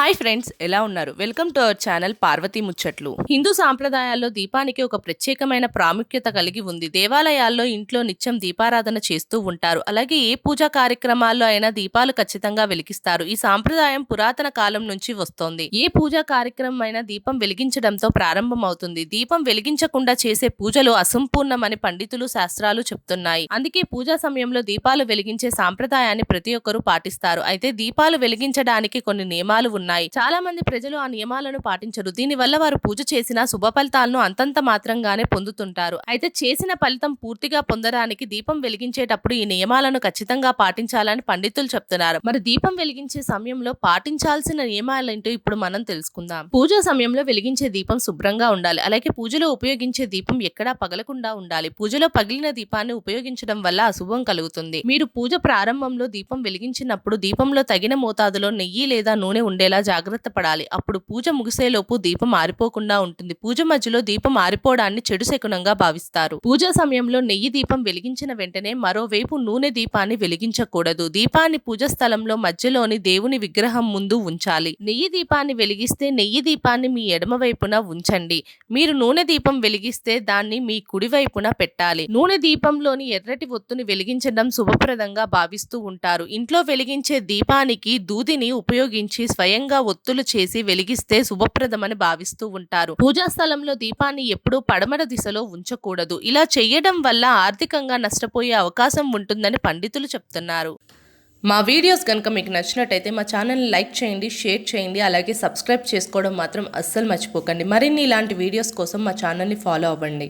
Hi friends, ఎలా ఉన్నారు? Welcome to our channel Parvati ముచ్చట్లు. హిందూ సాంప్రదాయాల్లో దీపానికి ఒక ప్రత్యేకమైన ప్రాముఖ్యత కలిగి ఉంది. దేవాలయాల్లో ఇంట్లో నిత్యం దీపారాధన చేస్తూ ఉంటారు. అలాగే ఏ పూజా కార్యక్రమాల్లో అయినా దీపాలు ఖచ్చితంగా వెలిగిస్తారు. ఈ సాంప్రదాయం పురాతన కాలం నుంచి వస్తోంది. ఏ పూజా కార్యక్రమం అయినా దీపం వెలిగించడంతో ప్రారంభమవుతుంది. దీపం వెలిగించకుండా చేసే పూజలు అసంపూర్ణమని పండితులు శాస్త్రాలు చెప్తున్నాయి. అందుకే పూజా సమయంలో దీపాలు వెలిగించే సాంప్రదాయాన్ని ప్రతి ఒక్కరూ పాటిస్తారు. అయితే దీపాలు వెలిగించడానికి కొన్ని నియమాలు ఉన్నాయి. చాలా మంది ప్రజలు ఆ నియమాలను పాటించరు. దీనివల్ల వారు పూజ చేసిన శుభ ఫలితాలను అంతంత మాత్రంగానే పొందుతుంటారు. అయితే చేసిన ఫలితం పూర్తిగా పొందడానికి దీపం వెలిగించేటప్పుడు ఈ నియమాలను ఖచ్చితంగా పాటించాలని పండితులు చెప్తున్నారు. మరి దీపం వెలిగించే సమయంలో పాటించాల్సిన నియమాలేంటో ఇప్పుడు మనం తెలుసుకుందాం. పూజా సమయంలో వెలిగించే దీపం శుభ్రంగా ఉండాలి. అలాగే పూజలో ఉపయోగించే దీపం ఎక్కడా పగలకుండా ఉండాలి. పూజలో పగిలిన దీపాన్ని ఉపయోగించడం వల్ల అశుభం కలుగుతుంది. మీరు పూజ ప్రారంభంలో దీపం వెలిగించినప్పుడు దీపంలో తగిన మోతాదులో నెయ్యి లేదా నూనె ఉండేలా జాగ్రత్త పడాలి. అప్పుడు పూజ ముగిసేలోపు దీపం ఆరిపోకుండా ఉంటుంది. పూజ మధ్యలో దీపం ఆరిపోవడాన్ని చెడు శకునంగా భావిస్తారు. పూజా సమయంలో నెయ్యి దీపం వెలిగించిన వెంటనే మరోవైపు నూనె దీపాన్ని వెలిగించకూడదు. దీపాన్ని పూజ స్థలంలో మధ్యలోని దేవుని విగ్రహం ముందు ఉంచాలి. నెయ్యి దీపాన్ని వెలిగిస్తే నెయ్యి దీపాన్ని మీ ఎడమ వైపున ఉంచండి. మీరు నూనె దీపం వెలిగిస్తే దాన్ని మీ కుడి వైపున పెట్టాలి. నూనె దీపంలోని ఎర్రటి ఒత్తుని వెలిగించడం శుభప్రదంగా భావిస్తూ ఉంటారు. ఇంట్లో వెలిగించే దీపానికి దూదిని ఉపయోగించి స్వయంగా ఒత్తులు చేసి వెలిగిస్తే శుభప్రదమని భావిస్తూ ఉంటారు. పూజా స్థలంలో దీపాన్ని ఎప్పుడూ పడమర దిశలో ఉంచకూడదు. ఇలా చేయడం వల్ల ఆర్థికంగా నష్టపోయే అవకాశం ఉంటుందని పండితులు చెప్తున్నారు. మా వీడియోస్ కనుక మీకు నచ్చినట్టయితే మా ఛానల్ని లైక్ చేయండి, షేర్ చేయండి, అలాగే సబ్స్క్రైబ్ చేసుకోవడం మాత్రం అస్సలు మర్చిపోకండి. మరిన్ని ఇలాంటి వీడియోస్ కోసం మా ఛానల్ని ఫాలో అవ్వండి.